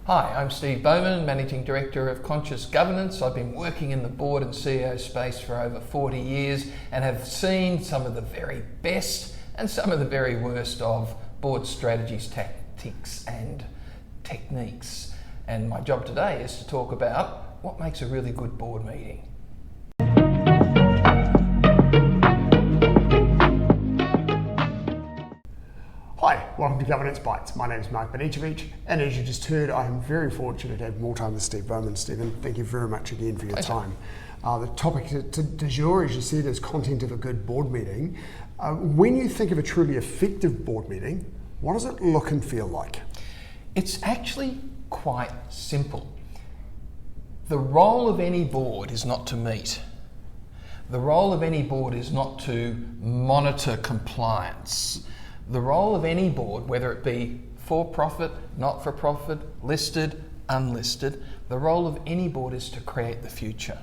Hi, I'm Steve Bowman, Managing Director of Conscious Governance. I've been working in the board and CEO space for over 40 years and have seen some of the very best and some of the very worst of board strategies, tactics and techniques. And my job today is to talk about what makes a really good board meeting. Hi, welcome to Governance Bites. My name is Mark Banicevich, and as you just heard, I am very fortunate to have more time with Steve Bowman. Stephen, thank you very much again for your time. The topic du jour, as you said, is content of a good board meeting. When you think of a truly effective board meeting, what does it look and feel like? It's actually quite simple. The role of any board is not to meet. The role of any board is not to monitor compliance. The role of any board, whether it be for-profit, not-for-profit, listed, unlisted, the role of any board is to create the future.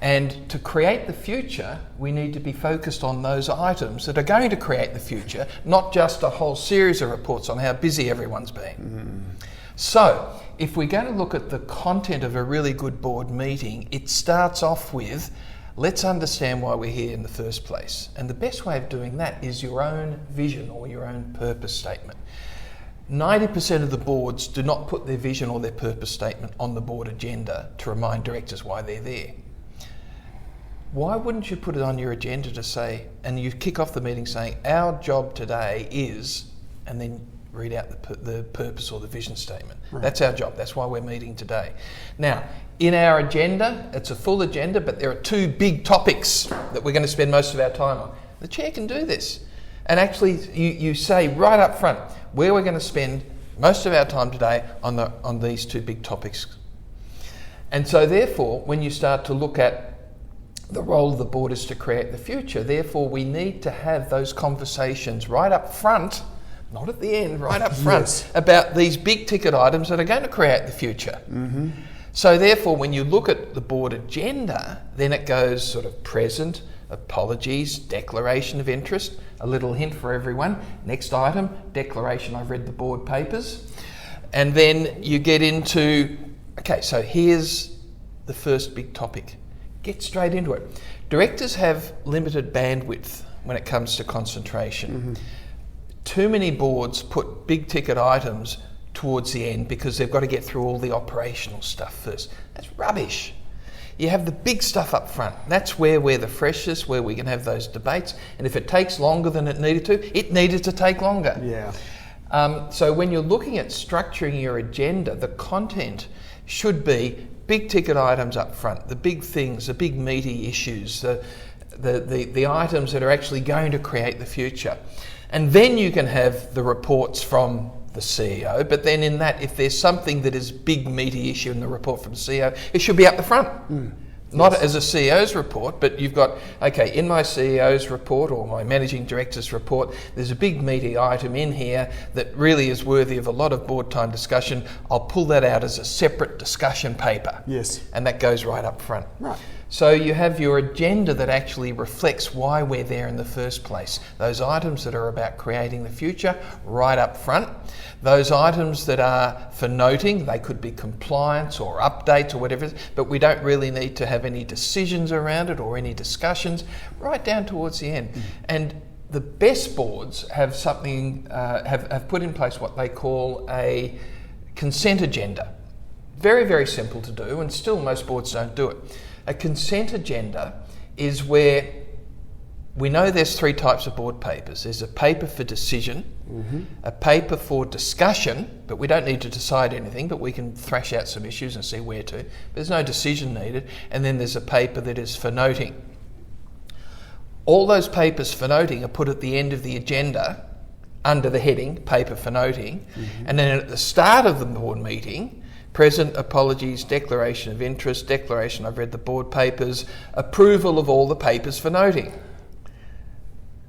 And to create the future, we need to be focused on those items that are going to create the future, not just a whole series of reports on how busy everyone's been. So, if we're going to look at the content of a really good board meeting, it starts off with, let's understand why we're here in the first place. And the best way of doing that is your own vision or your own purpose statement. 90% of the boards do not put their vision or their purpose statement on the board agenda to remind directors why they're there. Why wouldn't you put it on your agenda to say, and you kick off the meeting saying, our job today is, and then read out the purpose or the vision statement. Right. That's our job. That's why we're meeting today. Now, in our agenda, it's a full agenda, but there are two big topics that we're going to spend most of our time on. The chair can do this. And actually, you say right up front where we're going to spend most of our time today on these two big topics. And so therefore, when you start to look at the role of the board is to create the future, therefore we need to have those conversations right up front, not at the end, right up front, yes, about these big ticket items that are going to create the future. Mm-hmm. So therefore, when you look at the board agenda, then it goes sort of present, apologies, declaration of interest, a little hint for everyone. Next item, declaration, I've read the board papers. And then you get into, okay, so here's the first big topic. Get straight into it. Directors have limited bandwidth when it comes to concentration. Mm-hmm. Too many boards put big ticket items towards the end because they've got to get through all the operational stuff first. That's rubbish. You have the big stuff up front. That's where we're the freshest, where we can have those debates. And if it takes longer than it needed to take longer. Yeah. So when you're looking at structuring your agenda, the content should be big ticket items up front, the big things, the big meaty issues, the items that are actually going to create the future. And then you can have the reports from the CEO, but then in that, if there's something that is big meaty issue in the report from the CEO, it should be up the front. Not as a CEO's report, but you've got, okay, in my CEO's report or my managing director's report, there's a big meaty item in here that really is worthy of a lot of board time discussion. I'll pull that out as a separate discussion paper. Yes. And that goes right up front. Right. So you have your agenda that actually reflects why we're there in the first place. Those items that are about creating the future, right up front. Those items that are for noting, they could be compliance or updates or whatever, but we don't really need to have any decisions around it or any discussions, right down towards the end. And the best boards have something, have put in place what they call a consent agenda. Very, very simple to do, and still most boards don't do it. A consent agenda is where we know there's three types of board papers. There's a paper for decision, a paper for discussion, but we don't need to decide anything, but we can thrash out some issues and see where to. There's no decision needed. And then there's a paper that is for noting. All those papers for noting are put at the end of the agenda under the heading, paper for noting. And then at the start of the board meeting, present, apologies, declaration of interest, declaration I've read the board papers, approval of all the papers for noting.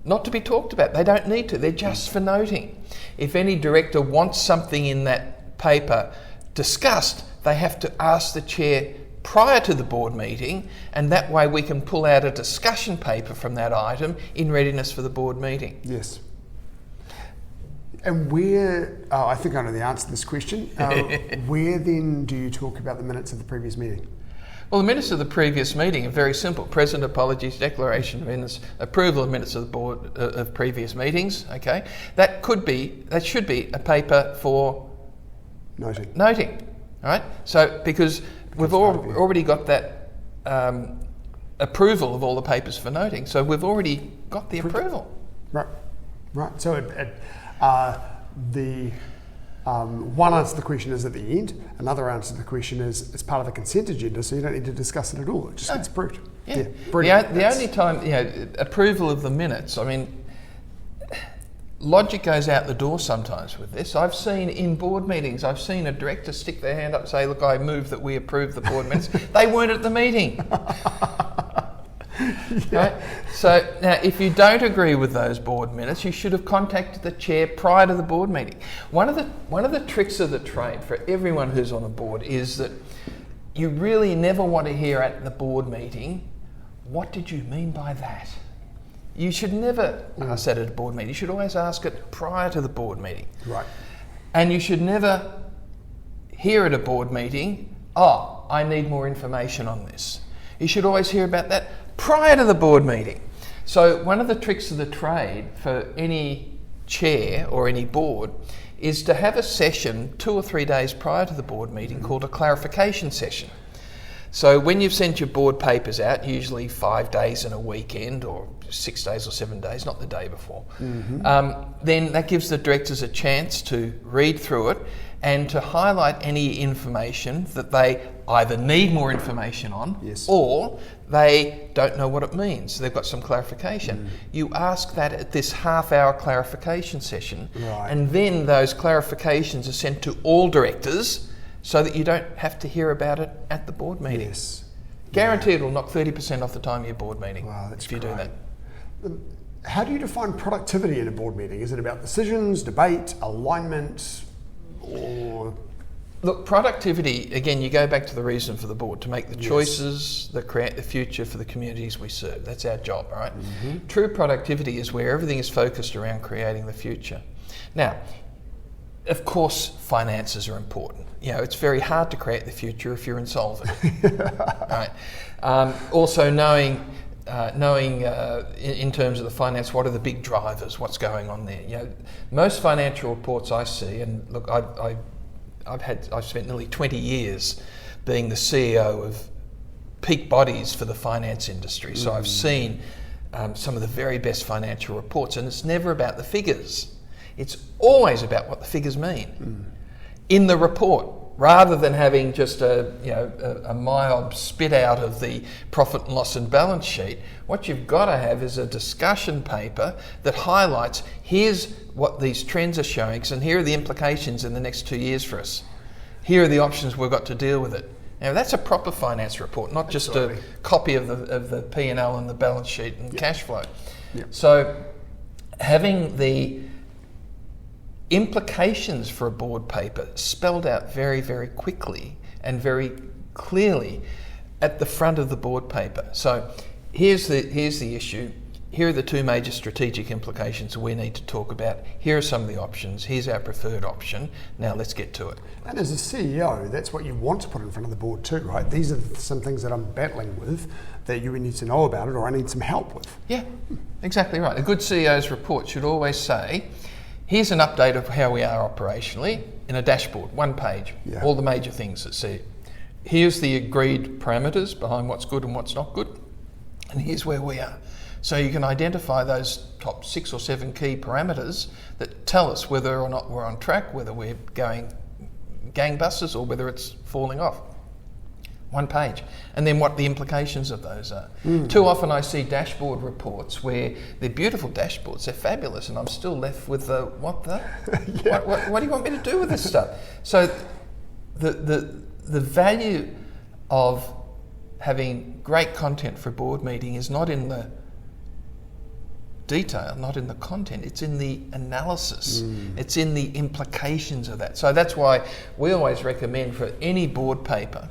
Not to be talked about, they don't need to, they're just for noting. If any director wants something in that paper discussed, they have to ask the chair prior to the board meeting, and that way we can pull out a discussion paper from that item in readiness for the board meeting. Yes. And where, I think I know the answer to this question, where then do you talk about the minutes of the previous meeting? Well, the minutes of the previous meeting are very simple. Present apologies, declaration of minutes, approval of minutes of the board of previous meetings, okay? That should be a paper for noting, all right? So, because we've already got that approval of all the papers for noting, so we've already got the approval. Right. So the one answer to the question is at the end. Another answer to the question is it's part of the consent agenda, so you don't need to discuss it at all. It just gets approved. Yeah. Brilliant. The only time, approval of the minutes, I mean, logic goes out the door sometimes with this. I've seen in board meetings, I've seen a director stick their hand up and say, look, I move that we approve the board minutes. They weren't at the meeting. Right? So now, if you don't agree with those board minutes, you should have contacted the chair prior to the board meeting. One of the tricks of the trade for everyone who's on a board is that you really never want to hear at the board meeting, what did you mean by that? You should never ask that at a board meeting. You should always ask it prior to the board meeting. Right. And you should never hear at a board meeting, oh, I need more information on this. You should always hear about that prior to the board meeting. So one of the tricks of the trade for any chair or any board is to have a session 2 or 3 days prior to the board meeting called a clarification session. So when you've sent your board papers out, usually 5 days and a weekend, or 6 days or 7 days, not the day before, then that gives the directors a chance to read through it and to highlight any information that they either need more information on, or they don't know what it means. They've got some clarification. You ask that at this half-hour clarification session, and then those clarifications are sent to all directors so that you don't have to hear about it at the board meeting. Yes. Guaranteed it'll knock 30% off the time of your board meeting if you do that. How do you define productivity in a board meeting? Is it about decisions, debate, alignment, or... Look, productivity, again, you go back to the reason for the board, to make the choices that create the future for the communities we serve. That's our job, right? True productivity is where everything is focused around creating the future. Now, of course, finances are important. It's very hard to create the future if you're insolvent. Right? Also knowing in terms of the finance, what are the big drivers, what's going on there. Most financial reports I see, and look, I've spent nearly 20 years being the CEO of peak bodies for the finance industry. So I've seen some of the very best financial reports, and it's never about the figures. It's always about what the figures mean in the report, rather than having just a MIOB spit out of the profit and loss and balance sheet. What you've got to have is a discussion paper that highlights, here's what these trends are showing, and here are the implications in the next 2 years for us. Here are the options we've got to deal with it. Now that's a proper finance report, not just a copy of the P&L and the balance sheet and cash flow. So having the implications for a board paper spelled out very, very quickly and very clearly at the front of the board paper. So here's the issue. Here are the 2 major strategic implications we need to talk about. Here are some of the options. Here's our preferred option. Now let's get to it. And as a CEO, that's what you want to put in front of the board too, right? These are some things that I'm battling with that you need to know about it, or I need some help with. Yeah, exactly right. A good CEO's report should always say, here's an update of how we are operationally in a dashboard, 1 page, all the major things that see. Here's the agreed parameters behind what's good and what's not good, and here's where we are. So you can identify those top 6 or 7 key parameters that tell us whether or not we're on track, whether we're going gangbusters or whether it's falling off. 1 page. And then what the implications of those are. Too often I see dashboard reports where they're beautiful dashboards, they're fabulous, and I'm still left with what do you want me to do with this stuff? So the value of having great content for a board meeting is not in the detail, not in the content, it's in the analysis, it's in the implications of that. So that's why we always recommend for any board paper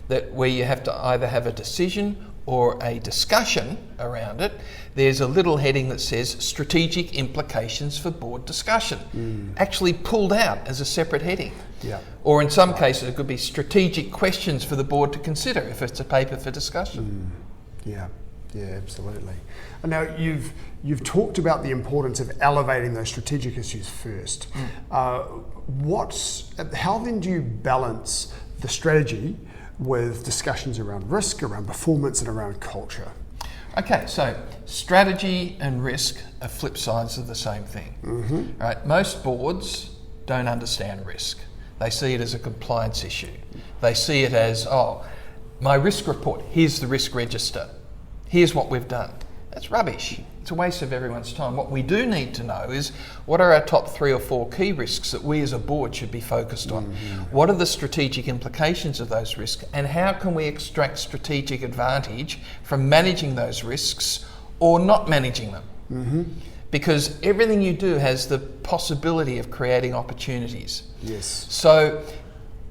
that where you have to either have a decision or a discussion around it, there's a little heading that says strategic implications for board discussion, actually pulled out as a separate heading. Yeah. Or in some cases it could be strategic questions for the board to consider if it's a paper for discussion. Yeah, absolutely. And now you've talked about the importance of elevating those strategic issues first. How then do you balance the strategy with discussions around risk, around performance, and around culture? Okay, so strategy and risk are flip sides of the same thing. Right? Most boards don't understand risk. They see it as a compliance issue. They see it as, my risk report, here's the risk register. Here's what we've done. That's rubbish. It's a waste of everyone's time. What we do need to know is what are our top 3 or 4 key risks that we as a board should be focused on? What are the strategic implications of those risks, and how can we extract strategic advantage from managing those risks or not managing them? Because everything you do has the possibility of creating opportunities. Yes. So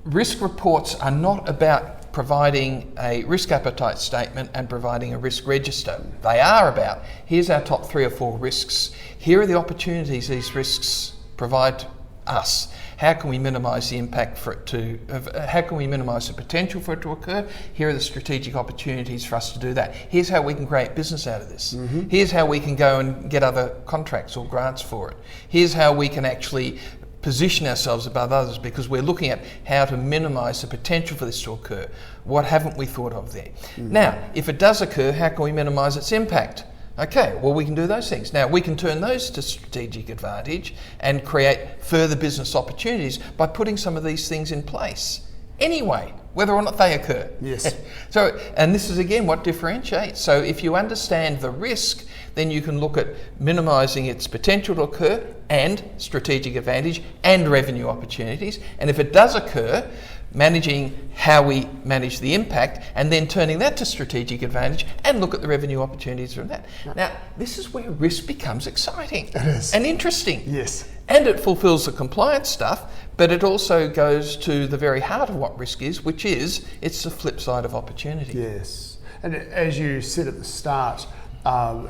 risk reports are not about providing a risk appetite statement and providing a risk register. They are about, here's our top 3 or 4 risks. Here are the opportunities these risks provide us. How can we minimise the impact for it to, how can we minimise the potential for it to occur? Here are the strategic opportunities for us to do that. Here's how we can create business out of this. Here's how we can go and get other contracts or grants for it. Here's how we can actually position ourselves above others, because we're looking at how to minimise the potential for this to occur. What haven't we thought of there? Now, if it does occur, how can we minimise its impact? Okay, well, we can do those things. Now, we can turn those to strategic advantage and create further business opportunities by putting some of these things in place anyway, whether or not they occur. Yes. So, and this is again what differentiates. So if you understand the risk, then you can look at minimising its potential to occur and strategic advantage and revenue opportunities. And if it does occur, managing how we manage the impact and then turning that to strategic advantage and look at the revenue opportunities from that. Now, this is where risk becomes exciting and interesting. Yes. And it fulfills the compliance stuff, but it also goes to the very heart of what risk is, which is it's the flip side of opportunity. Yes. And as you said at the start,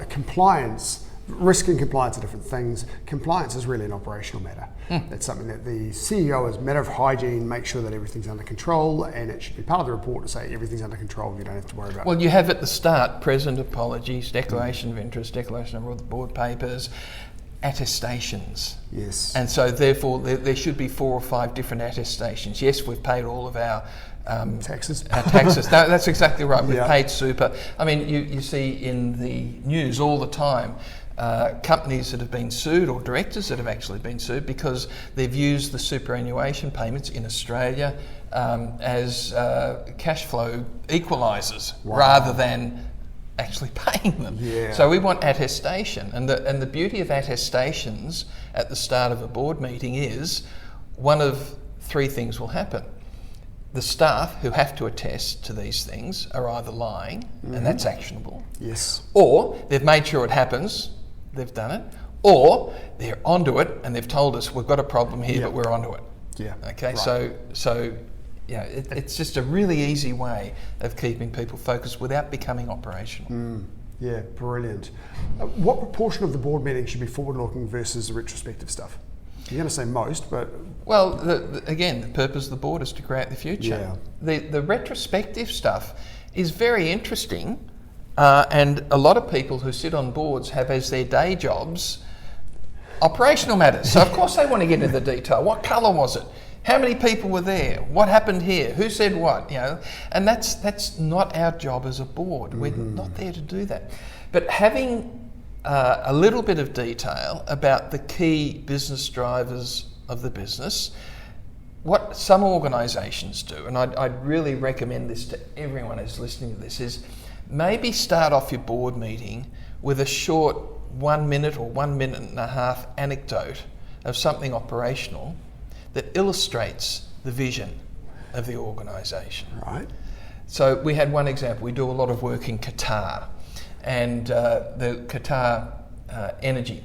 compliance, risk and compliance are different things. Compliance is really an operational matter. It's something that the CEO, as a matter of hygiene, make sure that everything's under control, and it should be part of the report to say everything's under control, you don't have to worry about it. Well, you have at the start present apologies, declaration of interest, declaration of all the board papers, attestations. Yes. And so therefore there should be 4 or 5 different attestations. Yes, we've paid all of our taxes. No, that's exactly right. We've paid super. I mean, you see in the news all the time companies that have been sued or directors that have actually been sued because they've used the superannuation payments in Australia as cash flow equalisers rather than actually paying them. Yeah. So we want attestation, and the beauty of attestations at the start of a board meeting is one of 3 things will happen. The staff who have to attest to these things are either lying, and that's actionable. Yes. Or they've made sure it happens, they've done it, or they're onto it and they've told us we've got a problem here, but we're onto it. Yeah. Okay. Right. So yeah, it's just a really easy way of keeping people focused without becoming operational. Yeah, brilliant. What proportion of the board meeting should be forward-looking versus the retrospective stuff? You're going to say most, but... Well, again, the purpose of the board is to create the future. Yeah. The retrospective stuff is very interesting, and a lot of people who sit on boards have as their day jobs operational matters. So of course they want to get into the detail. What colour was it? How many people were there? What happened here? Who said what? You know, and that's not our job as a board. We're not there to do that. But having a little bit of detail about the key business drivers of the business, what some organisations do, and I'd really recommend this to everyone who's listening to this, is maybe start off your board meeting with a short 1 minute or 1 minute and a half anecdote of something operational that illustrates the vision of the organisation. Right. So we had one example. We do a lot of work in Qatar, and the Qatar Energy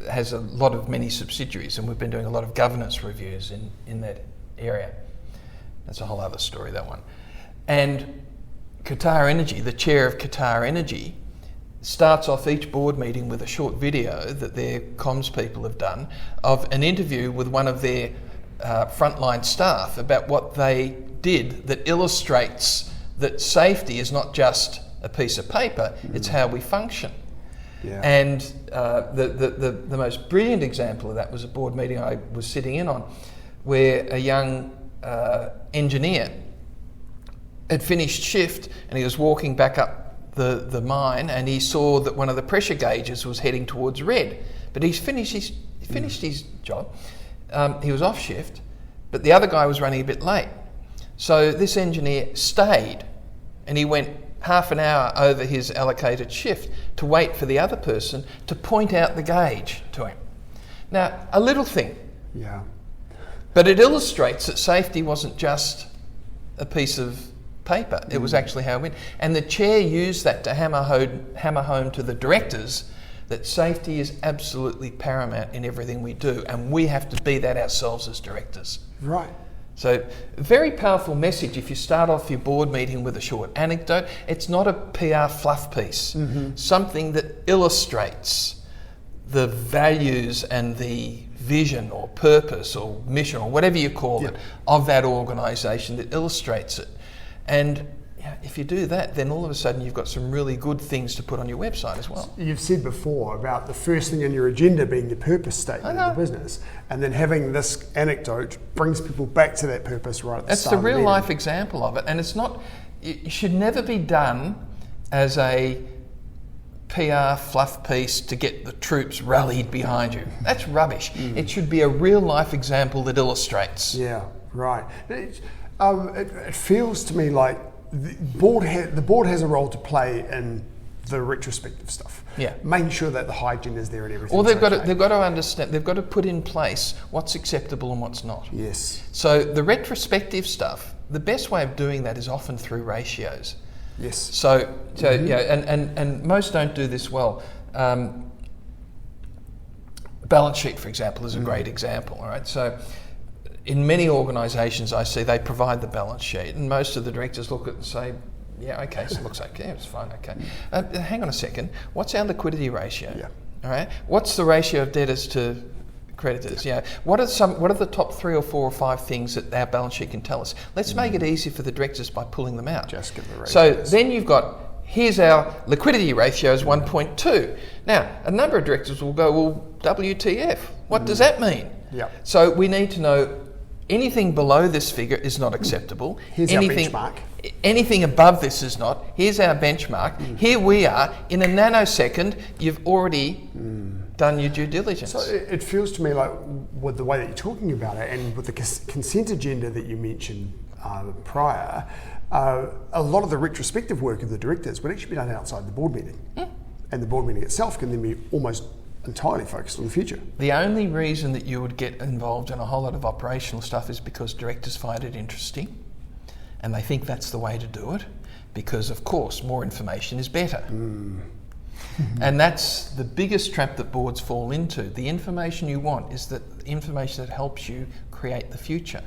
has a lot of many subsidiaries, and we've been doing a lot of governance reviews in that area. That's a whole other story, that one. And Qatar Energy, the chair of Qatar Energy, starts off each board meeting with a short video that their comms people have done of an interview with one of their frontline staff about what they did that illustrates that safety is not just a piece of paper, it's how we function. Yeah. And the most brilliant example of that was a board meeting I was sitting in on, where a young engineer had finished shift and he was walking back up the mine, and he saw that one of the pressure gauges was heading towards red. But he finished his job. He was off shift, but the other guy was running a bit late. So this engineer stayed, and he went half an hour over his allocated shift to wait for the other person to point out the gauge to him. Now, a little thing, Yeah. but it illustrates that safety wasn't just a piece of paper, it was actually how it went. And the chair used that to hammer home to the directors that safety is absolutely paramount in everything we do, and we have to be that ourselves as directors. Right. So, a very powerful message if you start off your board meeting with a short anecdote. It's not a PR fluff piece, something that illustrates the values and the vision or purpose or mission or whatever you call it of that organisation, that illustrates it. And if you do that, then all of a sudden you've got some really good things to put on your website as well. You've said before about the first thing on your agenda being your purpose statement of the business, and then having this anecdote brings people back to that purpose right at the start. That's the real life example of it, and it's not. It should never be done as a PR fluff piece to get the troops rallied behind you. That's rubbish. It should be a real life example that illustrates. Yeah, right. It feels to me like the board has a role to play in the retrospective stuff. Yeah. Making sure that the hygiene is there and everything. Or they've got to understand, they've got to put in place what's acceptable and what's not. Yes. So the retrospective stuff, the best way of doing that is often through ratios. Yes. So and most don't do this well. Balance sheet, for example, is a great example. All right. So in many organisations, I see they provide the balance sheet, and most of the directors look at it and say, "Yeah, okay, so it looks okay, it's fine, okay." Hang on a second. What's our liquidity ratio? Yeah. All right. What's the ratio of debtors to creditors? Yeah. What are the top 3 or 4 or 5 things that our balance sheet can tell us? Let's make it easy for the directors by pulling them out. Just give the ratios. So then you've got, here's our liquidity ratio is 1.2. Now, a number of directors will go, well, WTF? What does that mean? Yeah. So we need to know anything below this figure is not acceptable. Here's our benchmark. Anything above this is not. Here's our benchmark. Here we are. In a nanosecond, you've already done your due diligence. So it feels to me like, with the way that you're talking about it, and with the consent agenda that you mentioned prior, a lot of the retrospective work of the directors would actually be done outside the board meeting. And the board meeting itself can then be almost entirely focused on the future. The only reason that you would get involved in a whole lot of operational stuff is because directors find it interesting, and they think that's the way to do it, because of course more information is better. And that's the biggest trap that boards fall into. The information you want is the information that helps you create the future.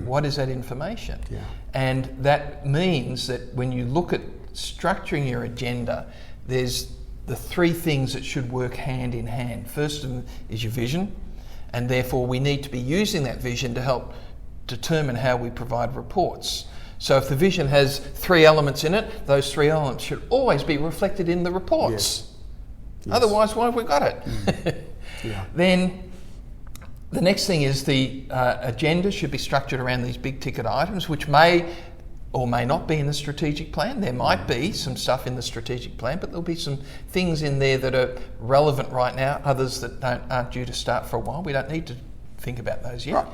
What is that information? Yeah. And that means that when you look at structuring your agenda, there's the 3 things that should work hand in hand. First of them is your vision, and therefore we need to be using that vision to help determine how we provide reports. So if the vision has 3 elements in it, those 3 elements should always be reflected in the reports. Yes. Otherwise, why have we got it? Yeah. Then the next thing is the agenda should be structured around these big ticket items, which may or may not be in the strategic plan. There might be some stuff in the strategic plan, but there'll be some things in there that are relevant right now, others that aren't due to start for a while. We don't need to think about those yet. Right.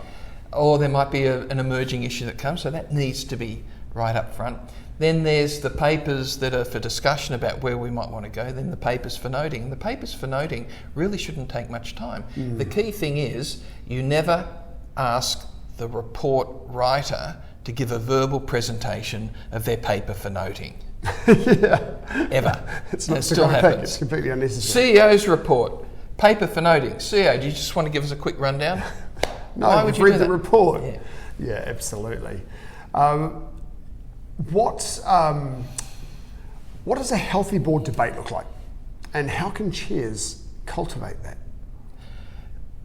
Or there might be an emerging issue that comes, so that needs to be right up front. Then there's the papers that are for discussion about where we might want to go, then the papers for noting. And the papers for noting really shouldn't take much time. The key thing is you never ask the report writer to give a verbal presentation of their paper for noting. Ever. It's not it still happens. It's completely unnecessary. CEO's report, paper for noting. CEO, do you just want to give us a quick rundown? No, Why would you read do the that? report. Yeah, absolutely. What does a healthy board debate look like? And how can chairs cultivate that?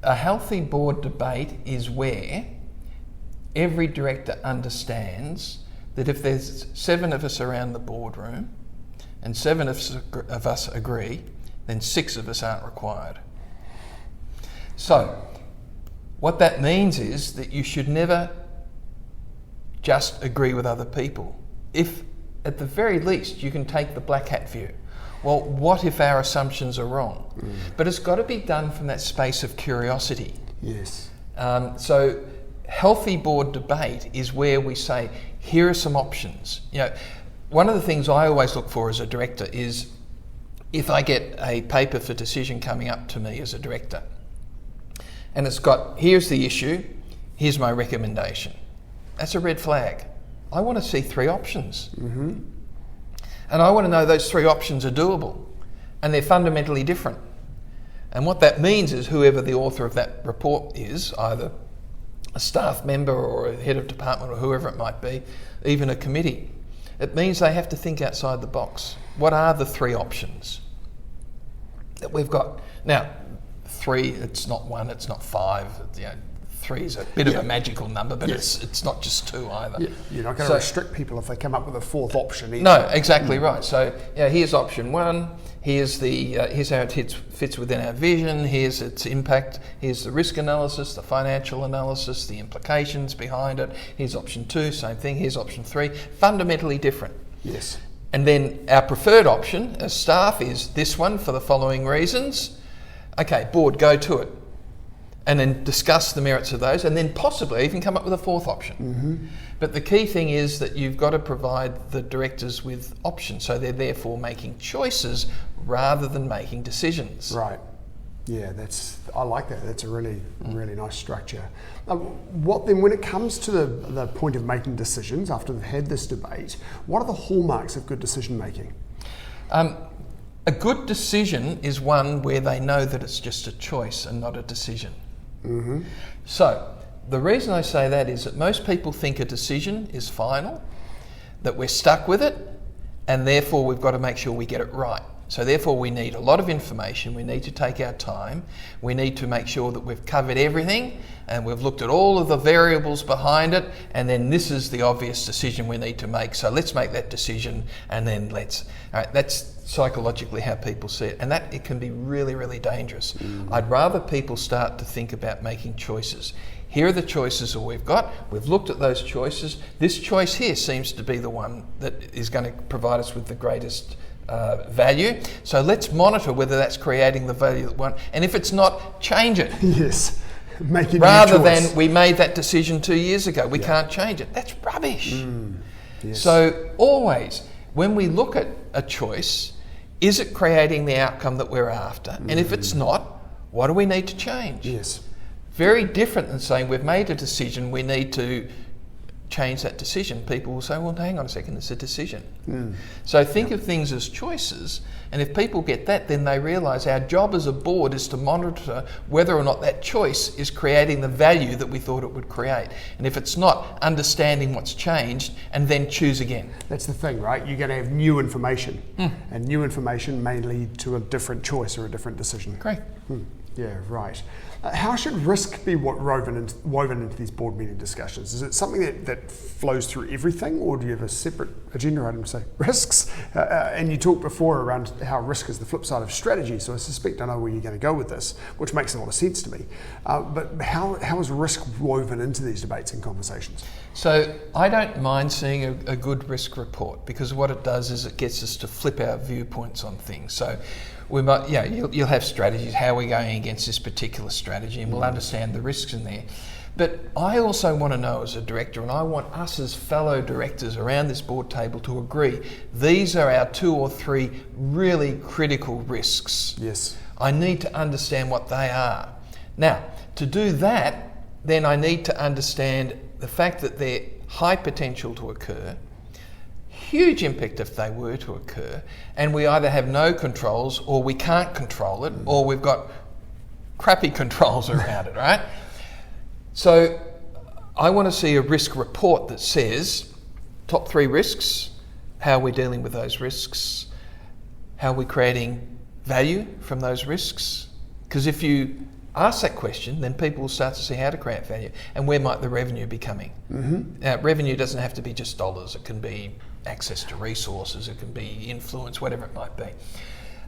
A healthy board debate is where every director understands that if there's 7 of us around the boardroom and 7 of us agree, then 6 of us aren't required. So, what that means is that you should never just agree with other people. If, at the very least, you can take the black hat view. Well, what if our assumptions are wrong? But it's got to be done from that space of curiosity. Yes. So, healthy board debate is where we say, here are some options. You know, one of the things I always look for as a director is if I get a paper for decision coming up to me as a director, and it's got, here's the issue, here's my recommendation. That's a red flag. I want to see 3 options. And I want to know those 3 options are doable and they're fundamentally different. And what that means is whoever the author of that report is, either a staff member or a head of department or whoever it might be, even a committee, it means they have to think outside the box. What are the 3 options that we've got? Now, 3, it's not 1, it's not 5. You know, 3 is a bit of a magical number, but it's not just 2 either. Yeah. You're not going to restrict people if they come up with a 4th option either. No, exactly right. So here's option 1, here's how it fits within our vision, here's its impact, here's the risk analysis, the financial analysis, the implications behind it, here's option 2, same thing, here's option 3, fundamentally different. Yes. And then our preferred option as staff is this one for the following reasons. Okay, board, go to it. And then discuss the merits of those, and then possibly even come up with a 4th option. But the key thing is that you've got to provide the directors with options, so they're therefore making choices rather than making decisions. Right. Yeah, I like that. That's a really nice structure. What then, when it comes to the point of making decisions after they've had this debate, what are the hallmarks of good decision making? A good decision is one where they know that it's just a choice and not a decision. So, the reason I say that is that most people think a decision is final, that we're stuck with it, and therefore we've got to make sure we get it right. So therefore we need a lot of information, we need to take our time, we need to make sure that we've covered everything and we've looked at all of the variables behind it, and then this is the obvious decision we need to make, so let's make that decision and then that's psychologically how people see it, and that it can be really, really dangerous. I'd rather people start to think about making choices. Here are the choices that we've got. We've looked at those choices. This choice here seems to be the one that is going to provide us with the greatest value. So let's monitor whether that's creating the value that we want. And if it's not, change it. Yes. Make a Rather new choice. than we made that decision 2 years ago. We can't change it. That's rubbish. Yes. So always, when we look at a choice, is it creating the outcome that we're after? And if it's not, what do we need to change? Yes. Very different than saying we've made a decision, we need to change that decision. People will say, well, hang on a second, it's a decision. So think of things as choices, and if people get that, then they realise our job as a board is to monitor whether or not that choice is creating the value that we thought it would create. And if it's not, understanding what's changed and then choose again. That's the thing, right? You're going to have new information, and new information may lead to a different choice or a different decision. Great. Yeah, right. How should risk be woven into these board meeting discussions? Is it something that flows through everything, or do you have a separate agenda item to say risks? And you talked before around how risk is the flip side of strategy, so I suspect I know where you're going to go with this, which makes a lot of sense to me. But how is risk woven into these debates and conversations? So I don't mind seeing a good risk report, because what it does is it gets us to flip our viewpoints on things. So we might, you'll have strategies, how are we going against this particular strategy, and we'll understand the risks in there. But I also want to know as a director, and I want us as fellow directors around this board table to agree, these are our 2 or 3 really critical risks. Yes. I need to understand what they are. Now, to do that, then I need to understand the fact that they're high potential to occur, huge impact if they were to occur, and we either have no controls, or we can't control it, or we've got crappy controls around it, right? So I want to see a risk report that says top 3 risks, how we're dealing with those risks, how we're creating value from those risks. Because if you ask that question, then people will start to see how to create value and where might the revenue be coming. Now, revenue doesn't have to be just dollars. It can be access to resources, it can be influence, whatever it might be.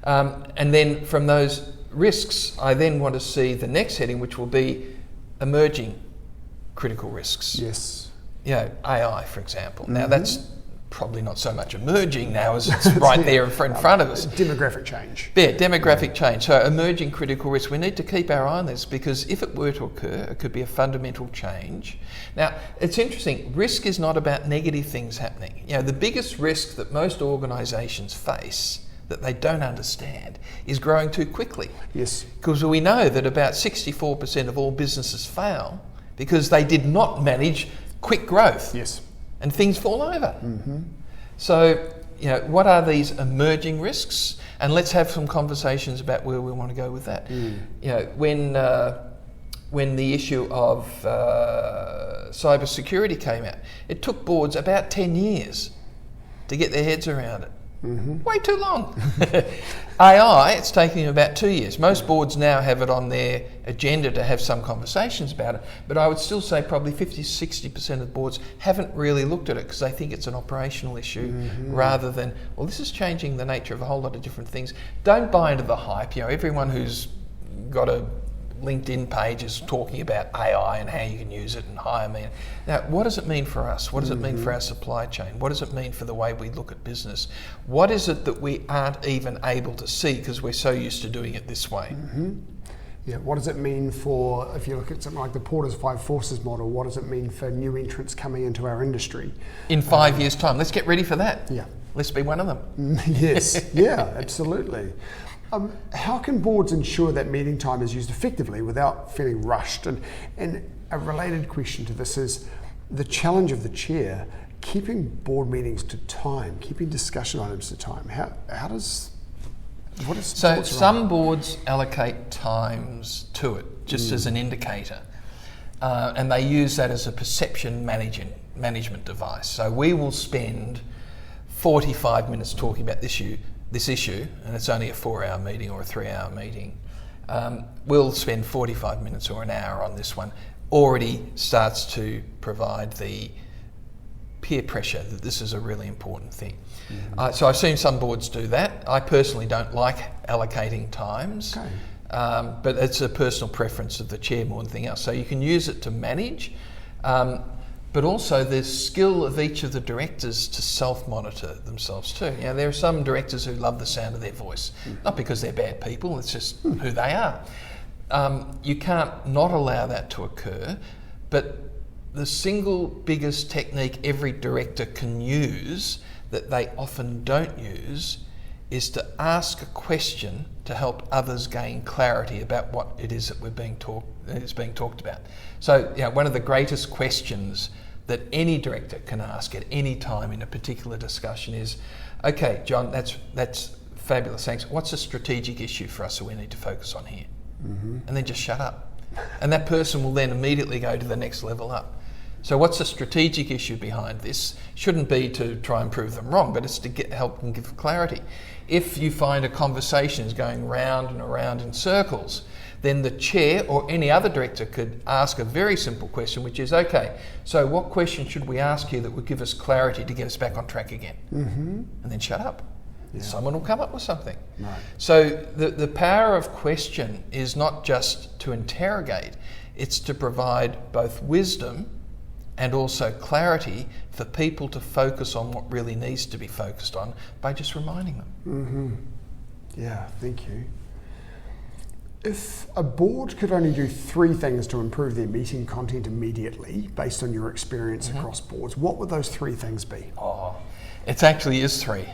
And then from those risks, I then want to see the next heading, which will be emerging critical risks. Yes. You know, AI, for example. Now, that's probably not so much emerging now as it's right there in front of us. Demographic change. Yeah, demographic change. So emerging critical risk, we need to keep our eye on this, because if it were to occur, it could be a fundamental change. Now, it's interesting, risk is not about negative things happening. You know, the biggest risk that most organisations face that they don't understand is growing too quickly. Yes. Because we know that about 64% of all businesses fail because they did not manage quick growth. Yes. And things fall over. So, you know, what are these emerging risks? And let's have some conversations about where we want to go with that. You know, when the issue of cybersecurity came out, it took boards about 10 years to get their heads around it. Way too long. AI, it's taking about 2 years. Most boards now have it on their agenda to have some conversations about it, but I would still say probably 50-60% of boards haven't really looked at it because they think it's an operational issue rather than, well, this is changing the nature of a whole lot of different things. Don't buy into the hype. You know, everyone who's got a LinkedIn page is talking about AI and how you can use it and hire me. Now, what does it mean for us? What does it mean for our supply chain? What does it mean for the way we look at business? What is it that we aren't even able to see because we're so used to doing it this way? Yeah, what does it mean for, if you look at something like the Porter's Five Forces model, what does it mean for new entrants coming into our industry? In 5 years' time, let's get ready for that. Yeah. Let's be one of them. Yes, yeah, absolutely. How can boards ensure that meeting time is used effectively without feeling rushed? And a related question to this is the challenge of the chair, keeping board meetings to time, keeping discussion items to time. So some boards allocate times to it, just as an indicator. And they use that as a perception management device. So we will spend 45 minutes talking about this issue, and it's only a 4-hour meeting or a 3-hour meeting. We'll spend 45 minutes or an hour on this one. Already starts to provide the peer pressure that this is a really important thing. So I've seen some boards do that. I personally don't like allocating times, but it's a personal preference of the chair more than anything else. So you can use it to manage, but also the skill of each of the directors to self-monitor themselves too. You know, there are some directors who love the sound of their voice, not because they're bad people, it's just who they are. You can't not allow that to occur, but the single biggest technique every director can use that they often don't use is to ask a question to help others gain clarity about what it is that is being talked about. So, you know, one of the greatest questions that any director can ask at any time in a particular discussion is, okay, John, that's fabulous, thanks. What's a strategic issue for us that we need to focus on here? And then just shut up. And that person will then immediately go to the next level up. So what's the strategic issue behind this? Shouldn't be to try and prove them wrong, but it's to help them give clarity. If you find a conversation is going round and around in circles, then the chair or any other director could ask a very simple question, which is, okay, so what question should we ask here that would give us clarity to get us back on track again? And then shut up. Yeah. Someone will come up with something. Right. So the power of question is not just to interrogate, it's to provide both wisdom and also clarity for people to focus on what really needs to be focused on by just reminding them. Yeah, thank you. If a board could only do 3 things to improve their meeting content immediately, based on your experience across boards, what would those 3 things be? It actually is 3.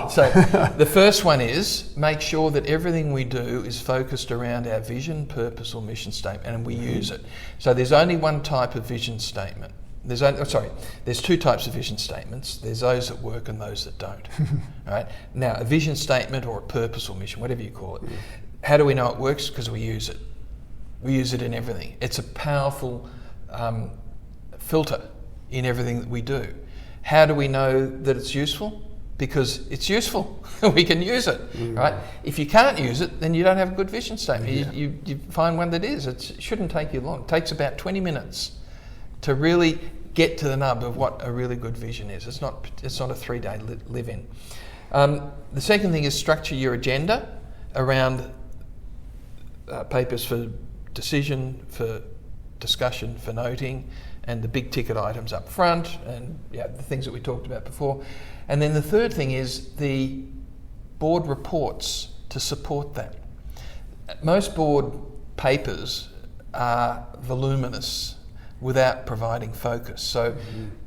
So the first one is make sure that everything we do is focused around our vision, purpose or mission statement, and we use it. So there's only one type of vision statement. There's 2 types of vision statements. There's those that work and those that don't. Right? Now, a vision statement or a purpose or mission, whatever you call it, how do we know it works? Because we use it. We use it in everything. It's a powerful filter in everything that we do. How do we know that it's useful? because it's useful. We can use it, right? If you can't use it, then you don't have a good vision statement. You find one that is. It shouldn't take you long. It takes about 20 minutes to really get to the nub of what a really good vision is. It's not a 3-day live-in. The second thing is structure your agenda around papers for decision, for discussion, for noting, and the big ticket items up front, and the things that we talked about before. And then the third thing is the board reports to support that. Most board papers are voluminous without providing focus. So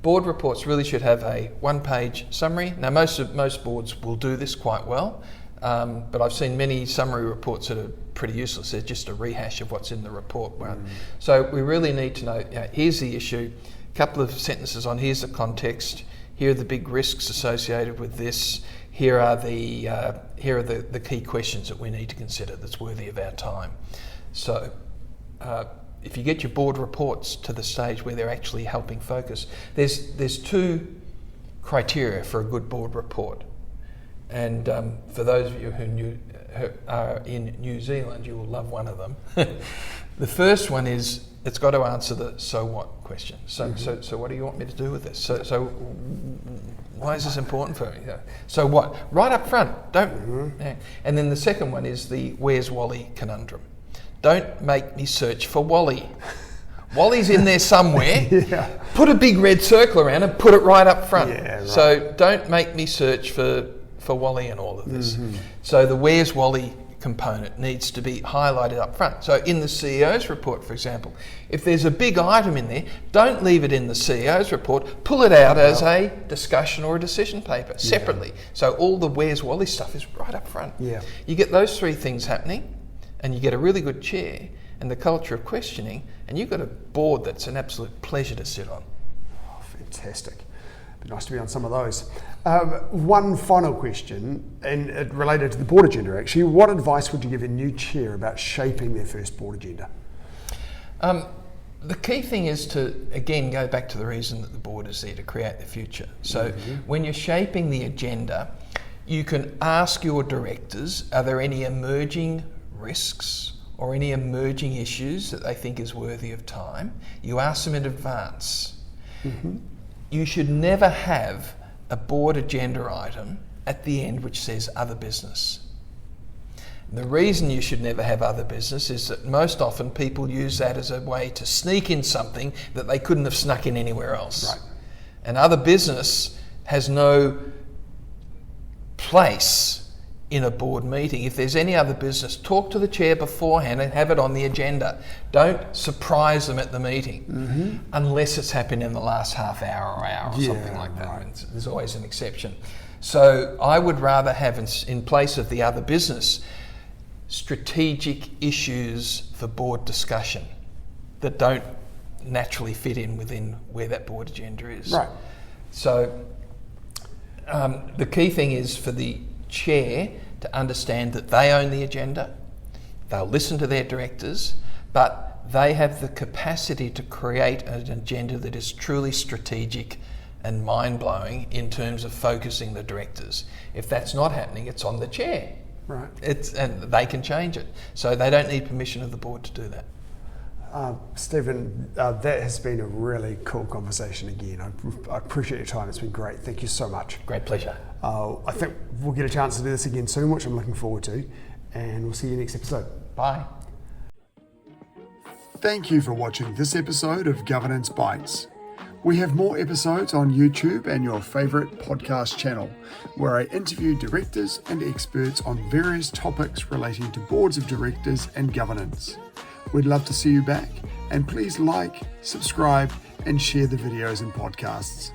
board reports really should have a one-page summary. Now most boards will do this quite well, but I've seen many summary reports that are pretty useless. They're just a rehash of what's in the report. So we really need to know, here's the issue, a couple of sentences on here's the context, here are the big risks associated with this, here are the key questions that we need to consider that's worthy of our time. So if you get your board reports to the stage where they're actually helping focus, there's 2 criteria for a good board report. And for those of you who are in New Zealand, you will love one of them. The first one is it's got to answer the so what question. So what do you want me to do with this? So why is this important for me? So what? Right up front. Don't. And then the second one is the where's Wally conundrum. Don't make me search for Wally. Wally's in there somewhere. Put a big red circle around and put it right up front. So don't make me search for Wally and all of this. So the where's Wally component needs to be highlighted up front. So in the CEO's report, for example, if there's a big item in there, don't leave it in the CEO's report, pull it out as a discussion or a decision paper separately. So all the where's Wally stuff is right up front. You get those 3 things happening, and you get a really good chair and the culture of questioning, and you've got a board that's an absolute pleasure to sit on. Oh, fantastic. Be nice to be on some of those. One final question, and it related to the board agenda actually. What advice would you give a new chair about shaping their first board agenda? The key thing is to, again, go back to the reason that the board is there to create the future. So when you're shaping the agenda, you can ask your directors, are there any emerging risks or any emerging issues that they think is worthy of time? You ask them in advance. You should never have a board agenda item at the end which says other business. And the reason you should never have other business is that most often people use that as a way to sneak in something that they couldn't have snuck in anywhere else. And other business has no place in a board meeting. If there's any other business, talk to the chair beforehand and have it on the agenda. Don't surprise them at the meeting, unless it's happened in the last half hour or hour or something like that. There's always an exception. So I would rather have, in place of the other business, strategic issues for board discussion that don't naturally fit in within where that board agenda is. So the key thing is for the chair to understand that they own the agenda, they'll listen to their directors, but they have the capacity to create an agenda that is truly strategic and mind-blowing in terms of focusing the directors. If that's not happening, it's on the chair. And they can change it. So they don't need permission of the board to do that. Steven, that has been a really cool conversation again. I appreciate your time. It's been great. Thank you so much. Great pleasure. I think we'll get a chance to do this again soon, which I'm looking forward to. And we'll see you next episode. Bye. Thank you for watching this episode of Governance Bites. We have more episodes on YouTube and your favourite podcast channel, where I interview directors and experts on various topics relating to boards of directors and governance. We'd love to see you back, and please like, subscribe, and share the videos and podcasts.